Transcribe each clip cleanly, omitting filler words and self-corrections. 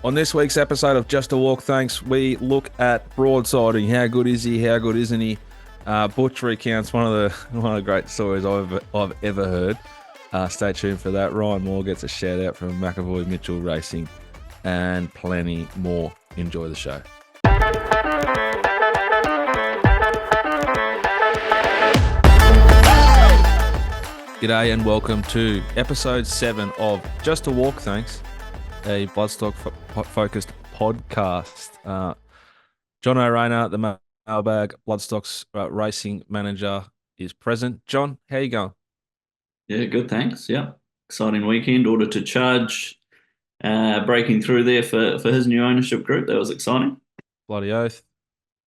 On this week's episode of Just a Walk, thanks, we look at broadsiding. How good is he? How good isn't he? Butch recounts one of the great stories I've ever heard. Stay tuned for that. Ryan Moore gets a shout out from McAvoy Mitchell Racing, and plenty more. Enjoy the show. G'day and welcome to episode 7 of Just a Walk, thanks, a Bloodstock focused podcast. John O'Reilly, the mailbag Bloodstock's racing manager, is present. John, how you going? Yeah, good, thanks. Yeah, exciting weekend. Order to charge, breaking through there for his new ownership group. That was exciting. Bloody oath.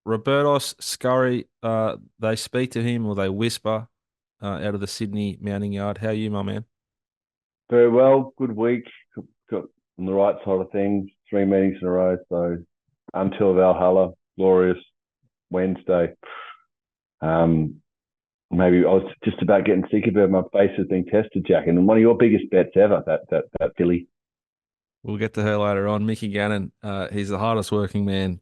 Robertos Scurry, they speak to him or they whisper out of the Sydney mounting yard. How are you, my man? Very well. Good week. Got on the right side of things. 3 meetings in a row. So until Valhalla, glorious Wednesday. Maybe I was just about getting sick of it. My face has been tested, Jack, and one of your biggest bets ever. That filly. We'll get to her later on. Mickey Gannon, he's the hardest working man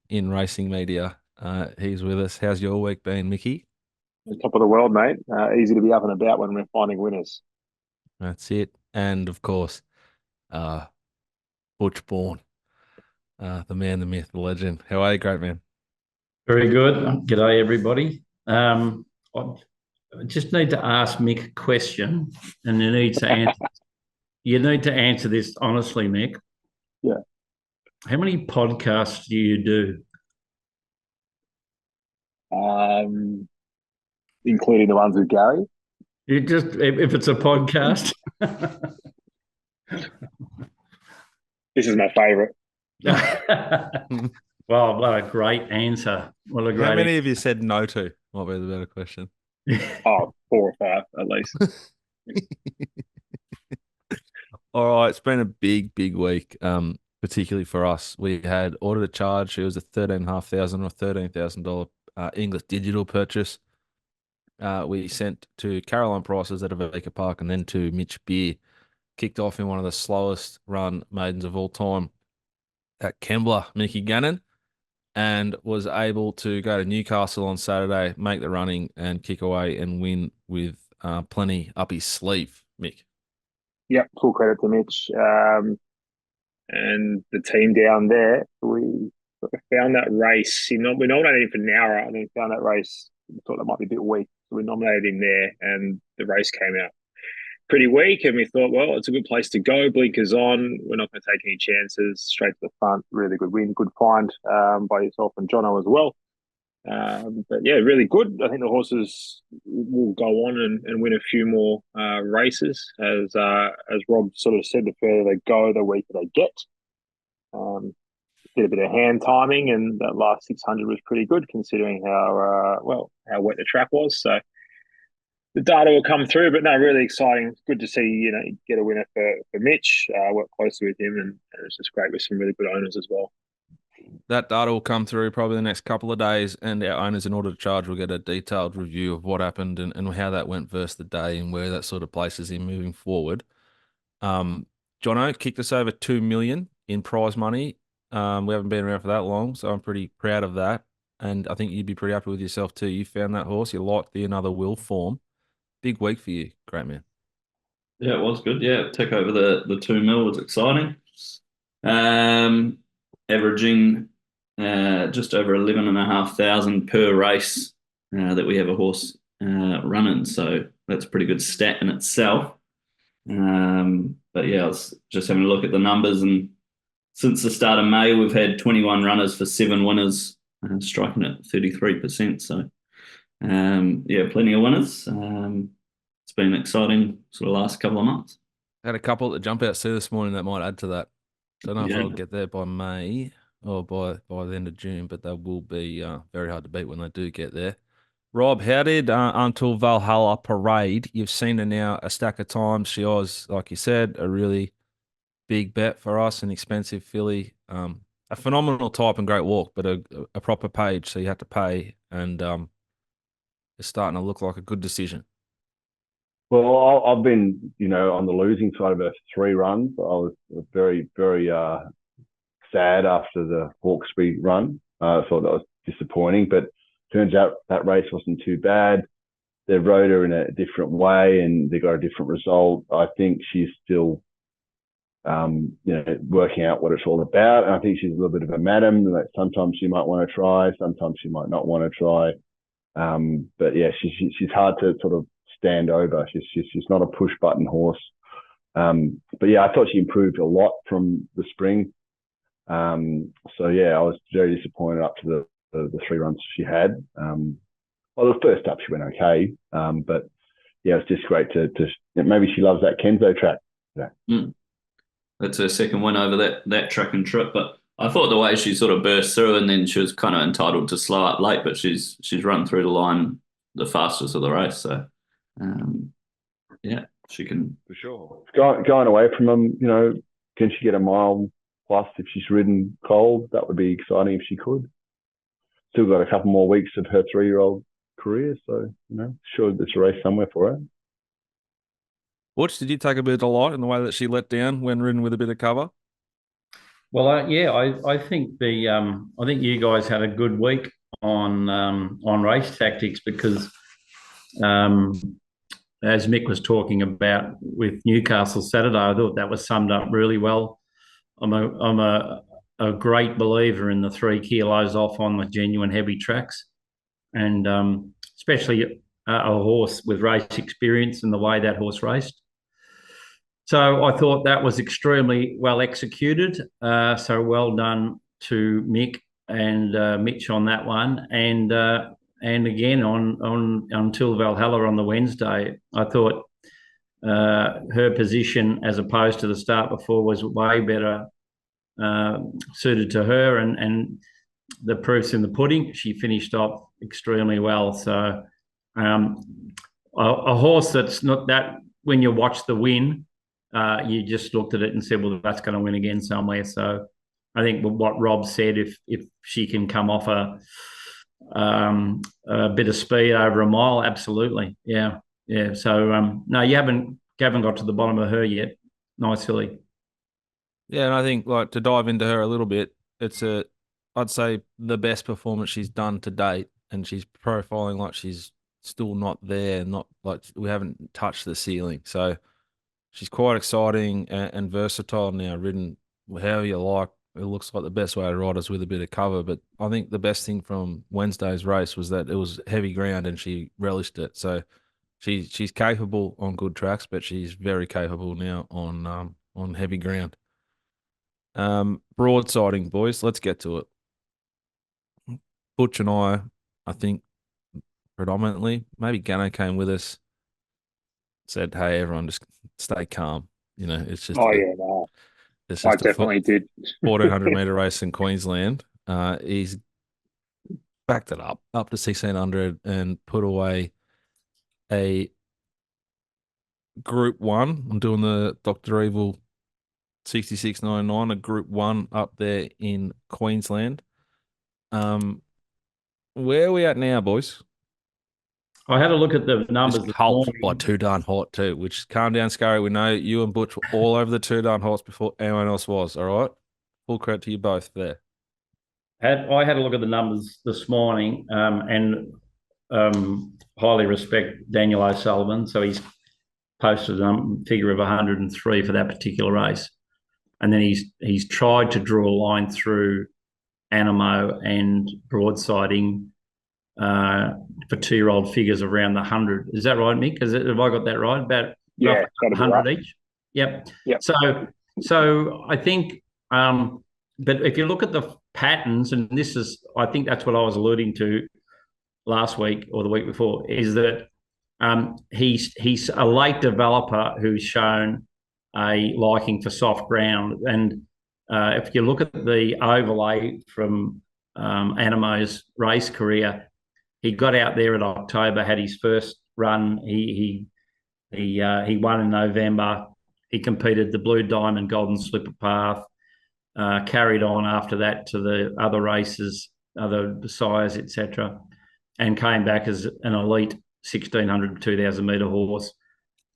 in racing media. He's with us. How's your week been, Mickey? Top of the world, mate. Easy to be up and about when we're finding winners. That's it. And of course, Butch Bourne, the man, the myth, the legend. How are you, great man? Very good. G'day, everybody. I just need to ask Mick a question, and you need to answer. You need to answer this honestly, Mick. Yeah. How many podcasts do you do? Including the ones with Gary. You just if it's a podcast. This is my favourite. Well, what a great answer. What a great. How many of you said no to? Might be the better question. Oh, 4 or 5 at least. All right, it's been a big week, particularly for us. We had ordered a charge. It was a $13,500 or $13,000 English digital purchase. We sent to Caroline Price's at Avika Park and then to Mitch Beer. Kicked off in one of the slowest run maidens of all time at Kembla, Mickey Gannon, and was able to go to Newcastle on Saturday, make the running and kick away and win with plenty up his sleeve, Mick. Yep, full credit to Mitch and the team down there. We found that race. We nominated him for Nowra, and then found that race. We thought that might be a bit weak, so we nominated him there, and the race came out pretty weak. And we thought, well, it's a good place to go. Blinkers on. We're not going to take any chances. Straight to the front. Really good win. Good find by yourself and Jono as well. But yeah, really good. I think the horses will go on and win a few more races. As Rob sort of said, the further they go, the weaker they get. Did a bit of hand timing, and that last 600 was pretty good considering how wet the track was. So the data will come through, but no, really exciting. Good to see get a winner for Mitch. Work closely with him, and it's just great with some really good owners as well. That data will come through probably the next couple of days, and our owners in order to charge will get a detailed review of what happened and how that went versus the day and where that sort of places him moving forward. Jono kicked us over $2 million in prize money. We haven't been around for that long, so I'm pretty proud of that. And I think you'd be pretty happy with yourself too. You found that horse. You liked the Another Will form. Big week for you. Great, man. Yeah, it was good. Yeah, took over the 2 mil was exciting. Averaging just over 11,500 per race that we have a horse running. So that's a pretty good stat in itself. But yeah, I was just having a look at the numbers, and since the start of May, we've had 21 runners for 7 winners, striking at 33%. So yeah, plenty of winners. It's been exciting sort of last couple of months. Had a couple at the jump out see this morning that might add to that. Don't know if Yeah. I'll get there by May or by the end of June, but they will be very hard to beat when they do get there. Rob, how did Until Valhalla parade? You've seen her now a stack of times. She was, like you said, a really big bet for us, an expensive filly. A phenomenal type and great walk, but a proper page, so you had to pay, and it's starting to look like a good decision. Well, I've been, on the losing side of her 3 runs. I was very, very sad after the Hawkesbury run. I thought that was disappointing, but turns out that race wasn't too bad. They rode her in a different way and they got a different result. I think she's still, working out what it's all about. And I think she's a little bit of a madam. Like sometimes she might want to try, sometimes she might not want to try. But yeah, she's hard to sort of stand over. She's not a push button horse. But yeah, I thought she improved a lot from the spring. So yeah, I was very disappointed up to the 3 runs she had. Well, the first up she went okay, but yeah, it's just great to maybe she loves that Kenzo track. Yeah. That's her second win over that track and trip. But I thought the way she sort of burst through, and then she was kind of entitled to slow up late, but she's run through the line the fastest of the race. So yeah, she can for sure. Going away from them, can she get a mile plus if she's ridden cold? That would be exciting if she could. Still got a couple more weeks of her 3-year-old career, so sure there's a race somewhere for her. Butch, did you take a bit of delight in the way that she let down when ridden with a bit of cover? Well, I think I think you guys had a good week on race tactics because, as Mick was talking about with Newcastle Saturday, I thought that was summed up really well. I'm a great believer in the 3 kilos off on the genuine heavy tracks, and especially a horse with race experience and the way that horse raced. So I thought that was extremely well executed. So well done to Mick and Mitch on that one. And again on Until Valhalla on the Wednesday, I thought her position as opposed to the start before was way better suited to her, and the proof's in the pudding. She finished off extremely well. So a horse that's not that when you watch the win, you just looked at it and said, well, that's going to win again somewhere. So I think what Rob said, if she can come off a bit of speed over a mile, absolutely. Yeah. So, no, you haven't got to the bottom of her yet. Nice filly. Yeah, and I think to dive into her a little bit, I'd say the best performance she's done to date, and she's profiling like she's still not there, not like we haven't touched the ceiling. So she's quite exciting and versatile now, ridden however you like. It looks like the best way to ride is with a bit of cover. But I think the best thing from Wednesday's race was that it was heavy ground and she relished it. So she's capable on good tracks, but she's very capable now on heavy ground. Broadsiding, boys, let's get to it. Butch and I think predominantly, maybe Gano came with us, said, hey, everyone just stay calm. It's just it's I just definitely did. 1,400 meter race in Queensland. He's backed it up to 1,600 and put away a Group 1. I'm doing the Dr. Evil 66.99, a Group 1 up there in Queensland. Where are we at now, boys? I had a look at the numbers. It's hot, too darn hot too, which calm down, Scary. We know you and Butch were all over the too darn hots before anyone else was, all right? Full credit to you both there. I had a look at the numbers this morning and highly respect Daniel O'Sullivan. So he's posted a figure of 103 for that particular race. And then he's tried to draw a line through Animo and broadsiding for 2-year-old figures around the 100. Is that right, Mick? Have I got that right? About 100 right. Each? Yep. So I think, but if you look at the patterns, and I think that's what I was alluding to last week or the week before, is that he's a late developer who's shown a liking for soft ground. And if you look at the overlay from Animo's race career, he got out there in October, had his first run. He won in November. He competed the Blue Diamond Golden Slipper Path, carried on after that to the other races, other sires, etc., and came back as an elite 1,600, 2,000 metre horse.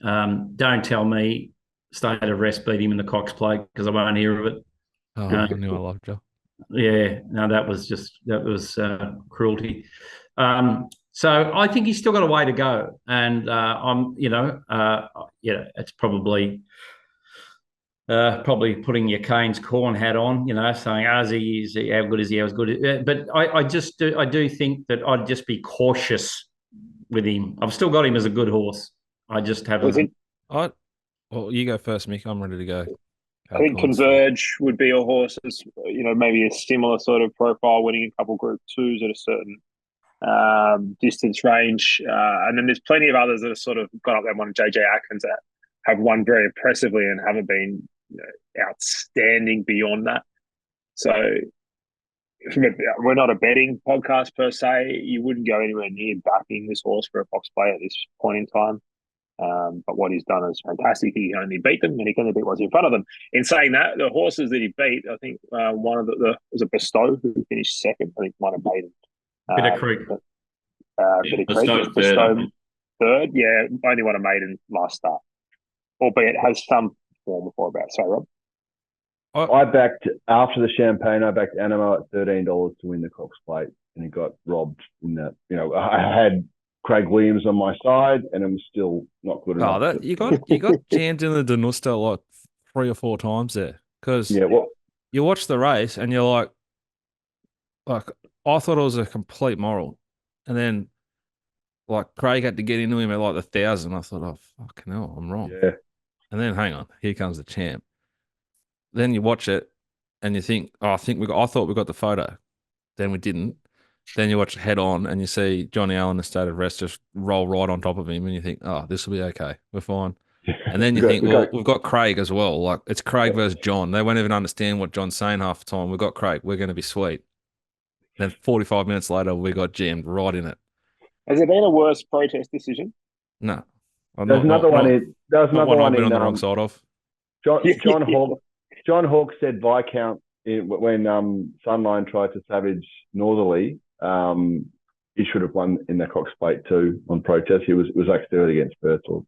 Don't tell me State of Rest beat him in the Cox Plate because I won't hear of it. Oh, Yeah. I knew I loved you. Yeah, no, that was cruelty. So I think he's still got a way to go, and it's probably putting your Kane's corn hat on, saying, is he, how good is he, how good? But I do think that I'd just be cautious with him. I've still got him as a good horse. I just Was haven't. it? Well, you go first, Mick. I'm ready to go. I think Converge would be a horse that's, maybe a similar sort of profile, winning a couple Group Twos at a certain distance range. And then there's plenty of others that have sort of gone up there. One JJ Atkins that have won very impressively and haven't been outstanding beyond that. So we're not a betting podcast per se. You wouldn't go anywhere near backing this horse for a Fox play at this point in time. But what he's done is fantastic. He only beat them, and he can only beat what's in front of them. In saying that, the horses that he beat, I think one of the was a Bestow who finished second. I think might have beaten Bit of Creek. Bit of Creek. Bestow third. Yeah, only won a maiden last start, albeit has some form before about. Sorry, Rob. I backed after the Champagne. I backed Animo at $13 to win the Cox Plate, and he got robbed in that. I had Craig Williams on my side, and it was still not good enough. Oh, you got jammed in the Danusta like 3 or 4 times there because you watch the race and you're like I thought it was a complete moral, and then like Craig had to get into him at like 1,000. I thought, oh fucking hell, I'm wrong. Yeah. And then hang on, here comes the champ. Then you watch it and you think, oh, I thought we got the photo. Then we didn't. Then you watch Head On and you see Johnny Allen in a state of rest just roll right on top of him, and you think, oh, this will be okay. We're fine. And then you think, we've got Craig as well. Like, it's Craig versus John. They won't even understand what John's saying half the time. We've got Craig. We're going to be sweet. Then 45 minutes later, we got jammed right in it. Has there been a worse protest decision? No. There's another one I've been on the wrong side of. John Hawke said Viscount when Sunline tried to savage Northerly. He should have won in the Cox Plate too on protest. It was like third against Perth or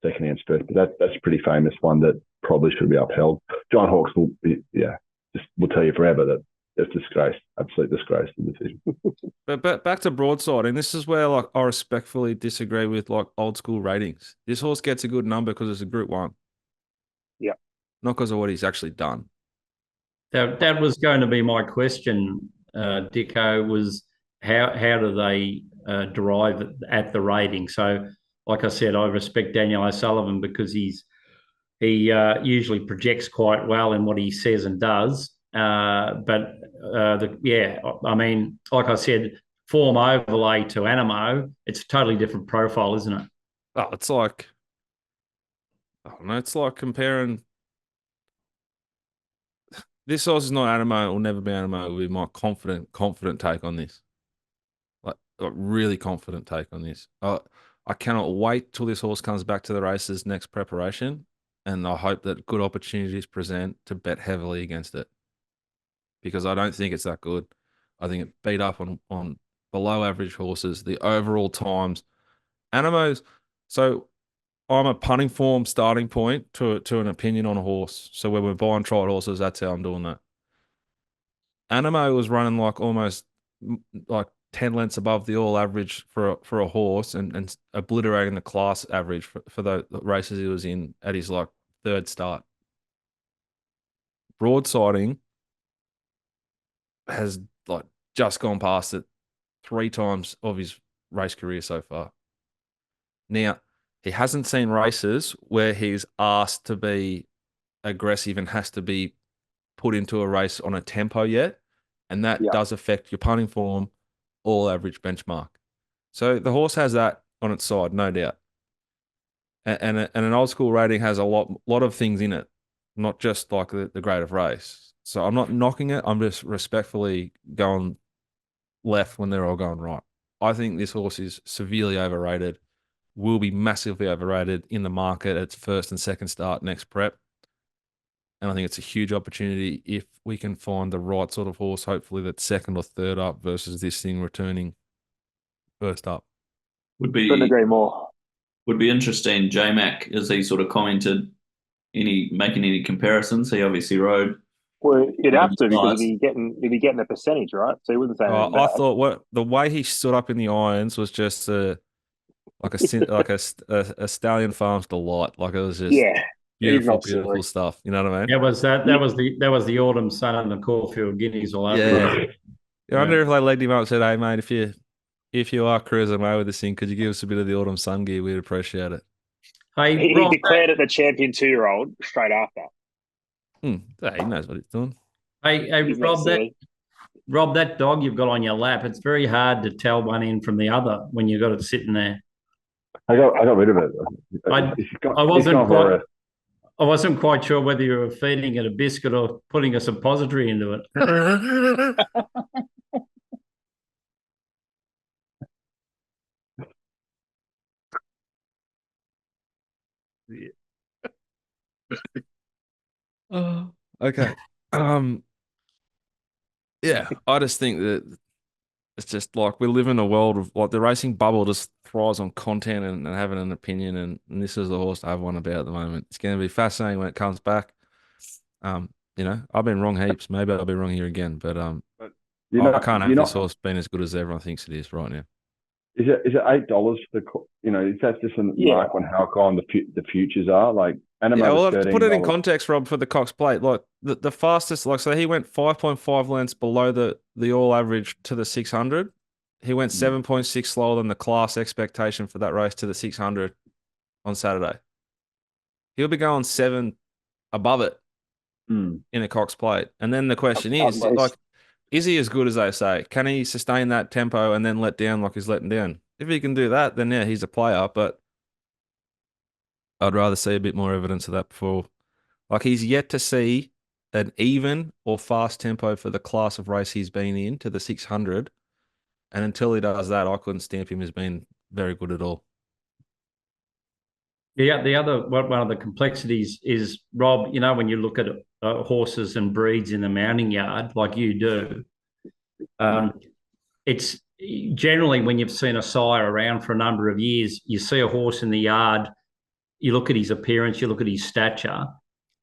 second against Perth, but that's a pretty famous one that probably should be upheld. John Hawkes will tell you forever that it's disgrace, absolute disgrace, the decision. But back to broadside, and this is where like I respectfully disagree with like old school ratings. This horse gets a good number because it's a Group 1. Yeah. Not because of what he's actually done. That was going to be my question, Dicko, was how do they derive at the rating? So, like I said, I respect Daniel O'Sullivan because he usually projects quite well in what he says and does. I mean, like I said, form overlay to Animo, it's a totally different profile, isn't it? Oh, it's like, I don't know, it's like comparing. This horse is not Animo. It will never be Animo. It will be my confident take on this. Like really confident take on this. I cannot wait till this horse comes back to the races next preparation, and I hope that good opportunities present to bet heavily against it, because I don't think it's that good. I think it beat up on below average horses. The overall times, Animo's. So I'm a punting form starting point to an opinion on a horse. So when we're buying trial horses, that's how I'm doing that. Animo was running like almost like 10 lengths above the all average for a horse and obliterating the class average for the races he was in at his like third start. Broadsiding has like just gone past it 3 times of his race career so far. Now, he hasn't seen races where he's asked to be aggressive and has to be put into a race on a tempo yet. And that does affect your punting form, all average benchmark. So the horse has that on its side, no doubt. And an old school rating has a lot of things in it, not just like the grade of race. So I'm not knocking it. I'm just respectfully going left when they're all going right. I think this horse is severely overrated, will be massively overrated in the market at its first and second start next prep. And I think it's a huge opportunity if we can find the right sort of horse, hopefully that's second or third up versus this thing returning first up. Couldn't agree more. Would be interesting. J-Mac, as he sort of commented, making any comparisons. He obviously rode Well, you'd have to because Nice. he'd be getting a percentage, right? So he wouldn't say anything I bad. thought the way he stood up in the irons was just a stallion farm's delight. Like it was just Yeah, he's beautiful, not silly. beautiful stuff. You know what I mean? That was that. Yeah, That was the autumn sun and the Caulfield Guineas all over Yeah. again. I wonder if they legged him up and said, "Hey, mate, if you are cruising away with this thing, could you give us a bit of the autumn sun gear? We'd appreciate it." Hey, he declared it the champion 2-year-old straight after. Hey, he knows what he's doing. hey, He's not silly. Rob, that dog you've got on your lap. It's very hard to tell one end from the other when you've got it sitting there. I got rid of it. I I It's wasn't gone for quite I wasn't quite sure whether you were feeding it a biscuit or putting a suppository into it. Yeah. Okay. Um, yeah, I just think that it's just like we live in a world of like the racing bubble just thrives on content and having an opinion, and this is the horse to have one about at the moment. It's going to be fascinating when it comes back. I've bbeen wrong heaps. Maybe I'll be wrong here again, but But I can't have you're this not. horse being as good as everyone thinks it is right now. Is it $8 for is that just a Yeah, mark on how kind the futures are? Like Yeah, Animo was well, to put it in $13. context, Rob, for the Cox Plate, like the fastest, like so he went 5.5 lengths below the all average to the 600. He went 7.6 slower than the class expectation for that race to the 600 on Saturday. He'll be going 7 above it Mm. in a Cox Plate. And then the question at is, like, least. is he as good as they say? Can he sustain that tempo and then let down like he's letting down? If he can do that, then yeah, he's a player, but I'd rather see a bit more evidence of that before. Like he's yet to see an even or fast tempo for the class of race he's been in to the 600. And until he does that, I couldn't stamp him as being very good at all. Yeah, one of the complexities is, Rob, when you look at horses and breeds in the mounting yard, like you do, it's generally when you've seen a sire around for a number of years, you see a horse in the yard, you look at his appearance, you look at his stature,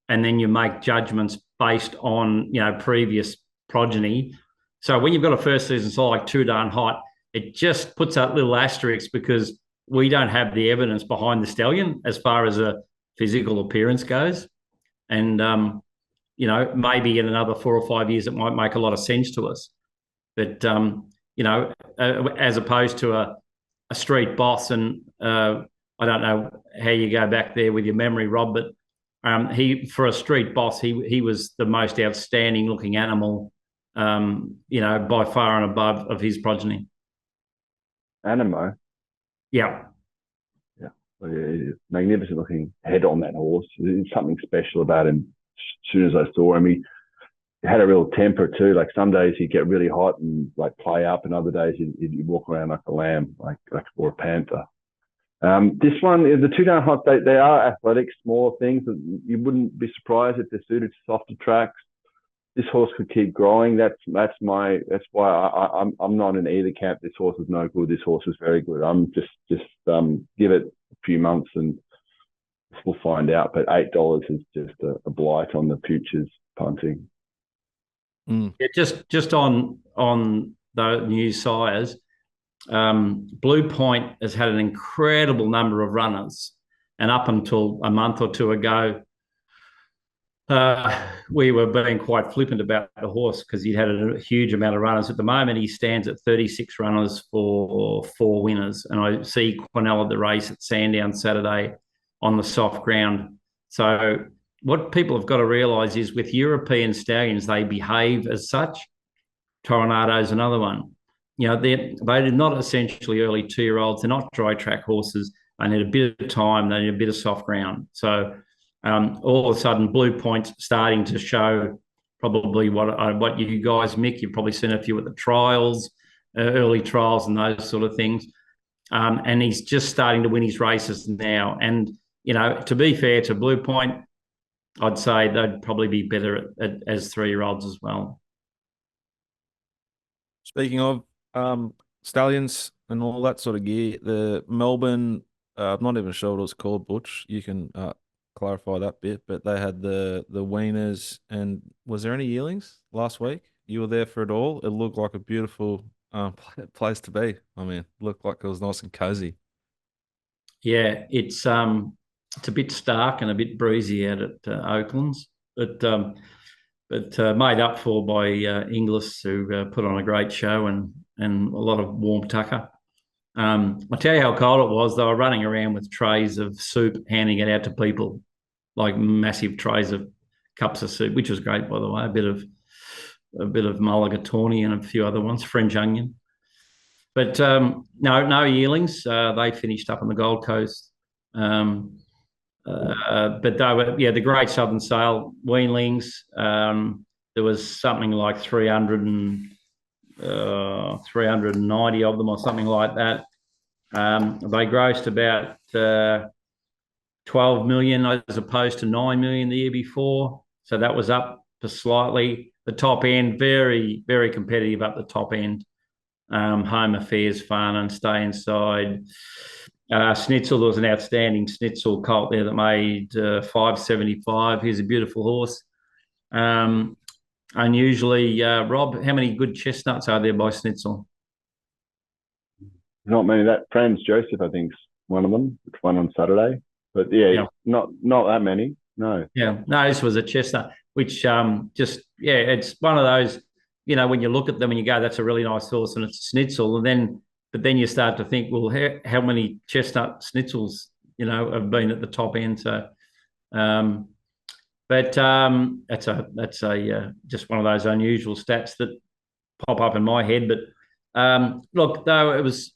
and then you make judgments based on previous progeny. So when you've got a first season sire like Too Darn Hot, it just puts that little asterisk because we don't have the evidence behind the stallion as far as a physical appearance goes. And maybe in another 4 or 5 years it might make a lot of sense to us. But as opposed to a street boss, and I don't know how you go back there with your memory, Rob, but he, for a street boss, he was the most outstanding looking animal, by far and above of his progeny. Animo. Yeah. Yeah. Well, yeah, magnificent looking head on that horse. There's something special about him. As soon as I saw him, he had a real temper too. Like some days he'd get really hot and like play up, and other days he'd walk around like a lamb, like or a panther. This one, the Too Darn Hot, they are athletic, small things that you wouldn't be surprised if they're suited to softer tracks. This horse could keep growing. That's why I'm not in either camp. This horse is no good. This horse is very good. I'm just give it a few months and we'll find out. But $8 is just a blight on the futures punting. Yeah, just on the new sires, Blue Point has had an incredible number of runners, and up until a month or two ago, we were being quite flippant about the horse because he'd had a huge amount of runners. At the moment, he stands at 36 runners for 4 winners, and I see Cornell at the race at Sandown Saturday on the soft ground. So what people have got to realise is with European stallions, they behave as such. Toronado's another one. They're not essentially early 2-year-olds. They're not dry track horses. They need a bit of time. They need a bit of soft ground. So all of a sudden, Blue Point's starting to show probably what you guys, Mick, you've probably seen a few at the trials, early trials and those sort of things. And he's just starting to win his races now. And, to be fair to Blue Point, I'd say they'd probably be better as 3-year-olds as well. Speaking of stallions and all that sort of gear, the Melbourne, I'm not even sure what it's called, Butch. You can clarify that bit, but they had the weaners, and was there any yearlings last week? You were there for it all. It looked like a beautiful place to be. I mean, looked like it was nice and cozy. Yeah, it's a bit stark and a bit breezy out at Oaklands, but made up for by Inglis, who put on a great show and a lot of warm tucker. I'll tell you how cold it was. They were running around with trays of soup, handing it out to people, like massive trays of cups of soup, which was great, by the way. A bit of mulligatawny and a few other ones, French onion. But no yearlings. They finished up on the Gold Coast. But they were, the Great Southern Sale weanlings. There was something like 390 of them or something like that. They grossed about 12 million as opposed to 9 million the year before. So that was up for slightly. The top end, very, very competitive up the top end. Home affairs, fun and stay inside. Schnitzel, there was an outstanding Schnitzel colt there that made 575. He's a beautiful horse. Unusually, Rob, how many good chestnuts are there by Schnitzel? Not many. That Franz Joseph, I think, is one of them. It's one on Saturday. But yeah, not that many. No. Yeah, no, this was a chestnut, which it's one of those, when you look at them and you go, that's a really nice horse and it's a Schnitzel. But then you start to think, well, how many chestnut Schnitzels, have been at the top end. So, that's just one of those unusual stats that pop up in my head. But look, though, it was.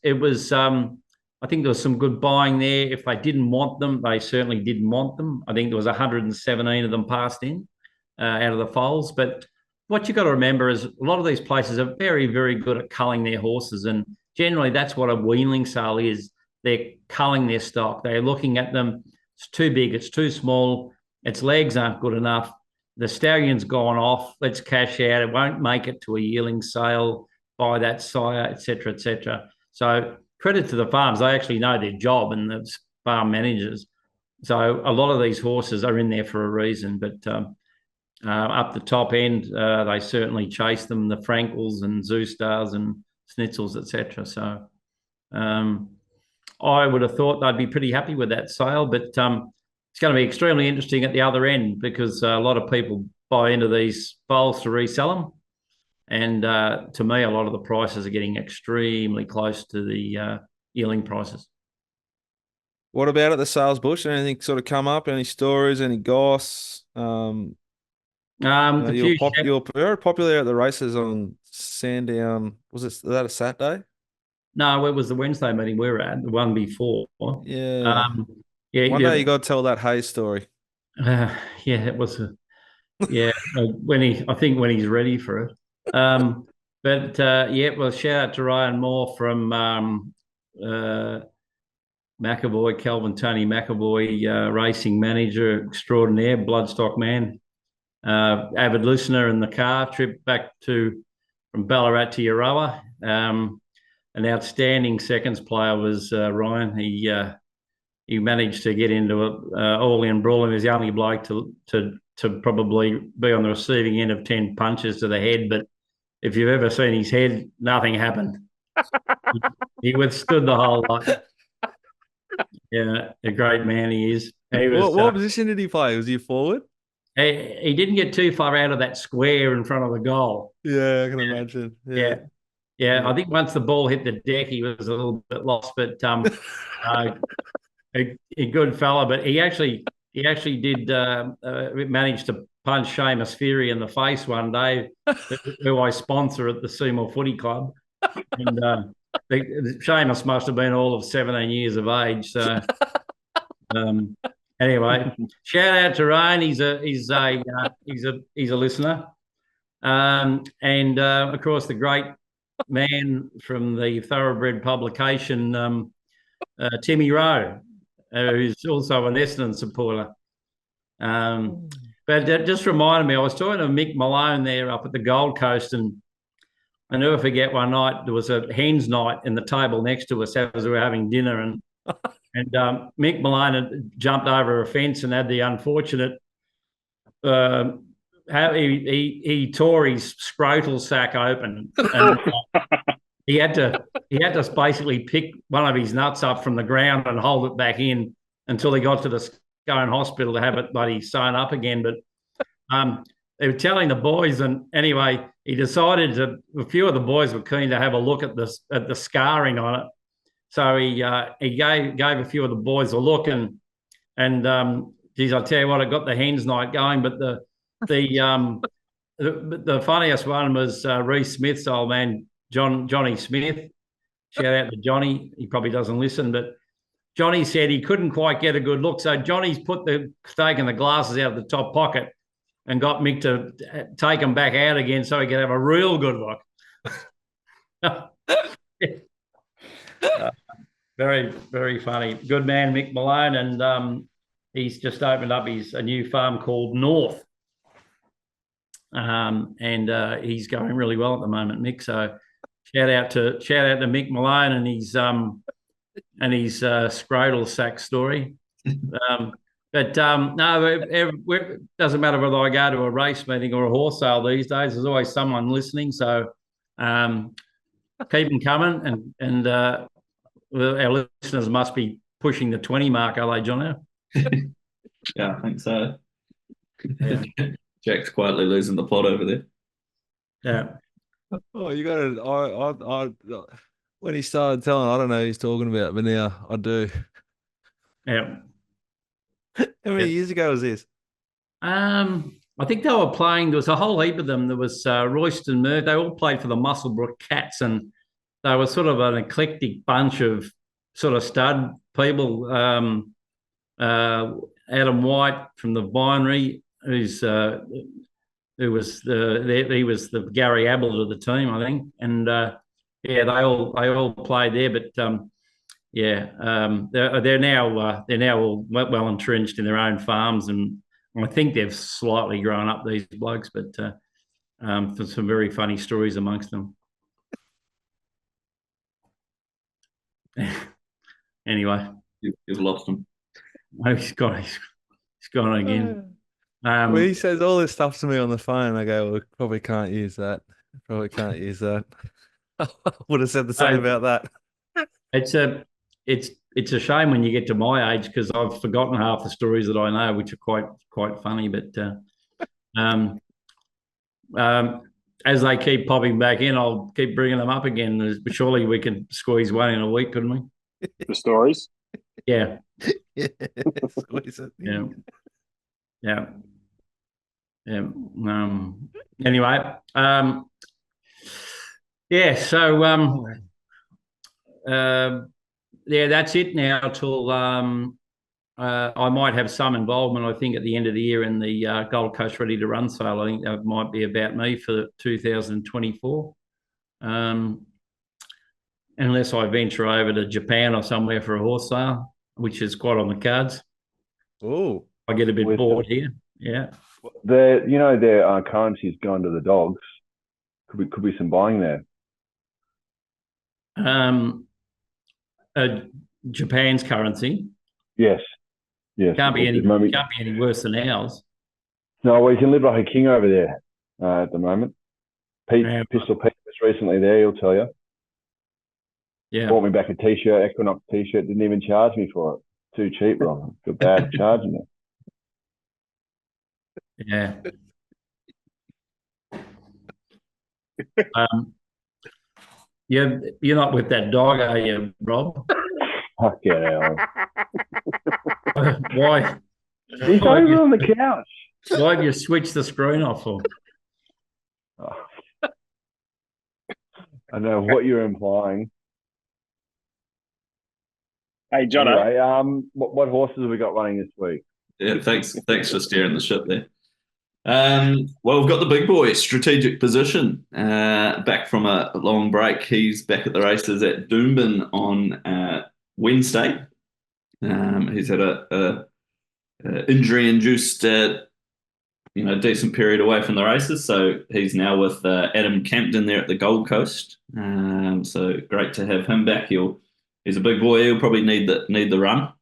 I think there was some good buying there. If they didn't want them, they certainly didn't want them. I think there was 117 of them passed in out of the foals. But what you've got to remember is a lot of these places are very, very good at culling their horses, and generally that's what a weanling sale is. They're culling their stock. They're looking at them. It's too big. It's too small. Its legs aren't good enough. The stallion's gone off. Let's cash out. It won't make it to a yearling sale. Buy that sire, etc., etc. So credit to the farms. They actually know their job, and the farm managers. So a lot of these horses are in there for a reason. But up the top end, they certainly chase them, the Frankels and Zoostars and Schnitzels, etc. So I would have thought they'd be pretty happy with that sale, but it's going to be extremely interesting at the other end because a lot of people buy into these foals to resell them. And to me, a lot of the prices are getting extremely close to the yearling prices. What about at the sales bush? Anything sort of come up? Any stories? Any goss? You were very popular at the races on Sandown. Was that a Saturday? No, it was the Wednesday meeting we were at, the one before. Yeah. One day you got to tell that Hayes story. It was. When he's ready for it. Well, shout out to Ryan Moore from McAvoy, Kelvin Tony McAvoy, racing manager extraordinaire, Bloodstock man, avid listener in the car trip back from Ballarat to Euroa. An outstanding seconds player was Ryan. He managed to get into all in brawling. He was the only bloke to probably be on the receiving end of 10 punches to the head, but if you've ever seen his head, nothing happened. He withstood the whole lot. Yeah, a great man he is. What position did he play? Was he forward? He didn't get too far out of that square in front of the goal. Yeah, I can imagine. Yeah. I think once the ball hit the deck, he was a little bit lost, but a good fella. But he actually did manage to punch Seamus Fury in the face one day, who I sponsor at the Seymour Footy Club. And Seamus must have been all of 17 years of age. So anyway, shout out to Ryan. He's a listener. And of course the great man from the Thoroughbred publication, Timmy Rowe, who's also an Essendon supporter. But that just reminded me, I was talking to Mick Malone there up at the Gold Coast, and I never forget one night there was a hens night in the table next to us as we were having dinner, and And Mick Malone had jumped over a fence and had the unfortunate he tore his scrotal sac open, and he had to basically pick one of his nuts up from the ground and hold it back in until he got to the Scone Hospital to have it bloody sewn up again. But they were telling the boys, and anyway, he decided to. A few of the boys were keen to have a look at the scarring on it, so he gave a few of the boys a look, and geez, I tell you what, it got the hens night going. But the funniest one was Reece Smith's old man, Johnny Smith. Shout out to Johnny. He probably doesn't listen, but Johnny said he couldn't quite get a good look. So Johnny's taken the glasses out of the top pocket and got Mick to take them back out again so he could have a real good look. Very, very funny. Good man, Mick Malone. And he's just opened up a new farm called North. And he's going really well at the moment, Mick. So shout out to Mick Malone and his scrotal sack story. No, it doesn't matter whether I go to a race meeting or a horse sale these days. There's always someone listening. So keep them coming, and our listeners must be pushing the 20 mark, are they, John? Yeah, I think so. Yeah. Jack's quietly losing the plot over there. Yeah. Oh, you got to. When he started telling, I don't know who he's talking about, but now I do. Yeah. How many years ago was this? I think they were playing. There was a whole heap of them. There was Royston Murphy. They all played for the Musselbrook Cats, and they were sort of an eclectic bunch of sort of stud people. Adam White from the Binary, who was the Gary Ablett of the team, I think, and yeah, they all played there, but they're now all well entrenched in their own farms, and I think they've slightly grown up, these blokes, but there's some very funny stories amongst them. Anyway, you've lost them. Oh, he's gone again. Well, he says all this stuff to me on the phone. I go, well, probably can't use that. Probably can't use that. I would have said the same about that. It's a shame when you get to my age, because I've forgotten half the stories that I know, which are quite funny. But as they keep popping back in, I'll keep bringing them up again. But surely we can squeeze one in a week, couldn't we? The stories. Yeah. Yeah. Squeeze it. Yeah. Yeah. Yeah. Anyway. Yeah. So yeah, that's it now till I might have some involvement, I think, at the end of the year in the Gold Coast Ready to Run sale. I think that might be about me for 2024. Unless I venture over to Japan or somewhere for a horse sale, which is quite on the cards. Oh, I get a bit bored here. Yeah. Their currency's gone to the dogs. Could be some buying there. Japan's currency. Yes. Can't be any worse than ours. No, well, you can live like a king over there at the moment. Pistol Pete was recently there. He'll tell you. Yeah. Bought me back a T-shirt, Equinox T-shirt. Didn't even charge me for it. Too cheap, Rob. Feel bad charging it. Yeah. You're not with that dog, are you, Rob? Fuck yeah. Why? He's over on the couch. Why have you switched the screen off for? Oh. I know what you're implying. Hey, John. Anyway, what horses have we got running this week? Yeah, thanks for steering the ship there. Well, we've got the big boy, Strategic Position, back from a long break. He's back at the races at Doomben on Wednesday. He's had a injury-induced, decent period away from the races. So he's now with Adam Campton there at the Gold Coast. So great to have him back. He'll he's a big boy. He'll probably need the run.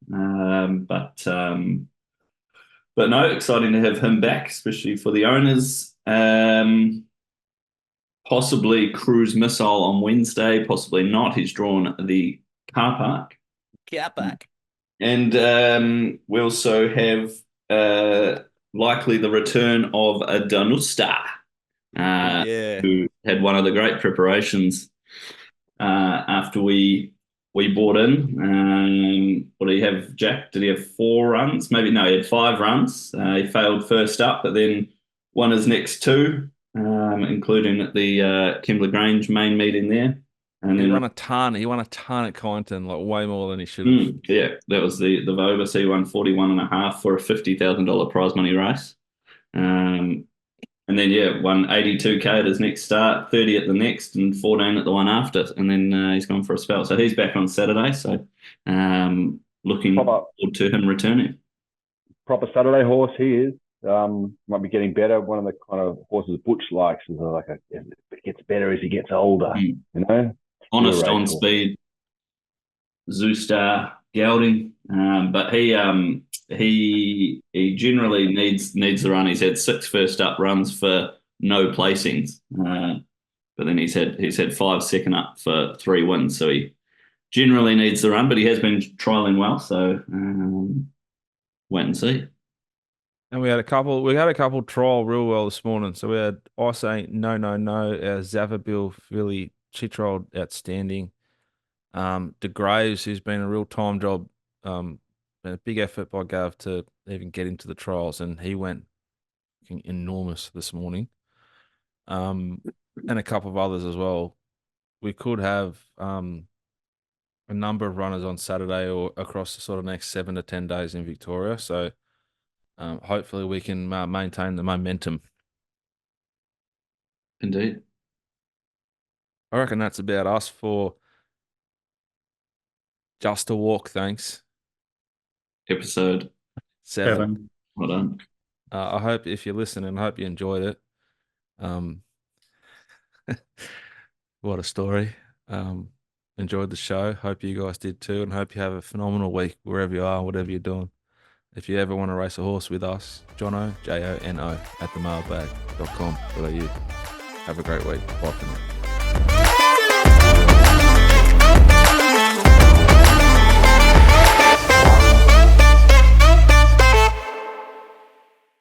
But no, exciting to have him back, especially for the owners. Possibly cruise missile on Wednesday, possibly not. He's drawn the car park. Get back. And we also have likely the return of a Danusta, Yeah. who had one of the great preparations after we bought in. What did he have, Jack? Did he have 4 runs? Maybe no, he had 5 runs. He failed first up, but then won his next 2, including at the Kembla Grange main meeting there. And He then won a ton. He won a ton at Kyneton, like way more than he should have. yeah, that was the Vobus. He won 41.5 for a $50,000 prize money race. And then, yeah, won 82K at his next start, 30 at the next, and 14 at the one after. And then he's gone for a spell. So he's back on Saturday. So looking forward to him returning. Proper Saturday horse he is. Might be getting better. One of the kind of horses Butch likes is it gets better as he gets older, you know? Honest on speed, Zoostar, gelding. But he generally needs the run. He's had 6 first up runs for no placings, but then he's had 5 second up for 3 wins. So he generally needs the run, but he has been trialing well. So wait and see. And we had a couple trial real well this morning. So we had I Say No Zavabil filly. She trialled outstanding. De Graves, who's been a real time job, been a big effort by Gav to even get into the trials, and he went enormous this morning. And a couple of others as well. We could have a number of runners on Saturday or across the sort of next 7 to 10 days in Victoria. So hopefully we can maintain the momentum. Indeed. I reckon that's about us for Just a Walk, thanks. Episode 7. Well done. I hope if you're listening, I hope you enjoyed it. What a story. Enjoyed the show. Hope you guys did too, and hope you have a phenomenal week wherever you are, whatever you're doing. If you ever want to race a horse with us, Jono, Jono, @themailbag.com.au. Have a great week. Bye for now.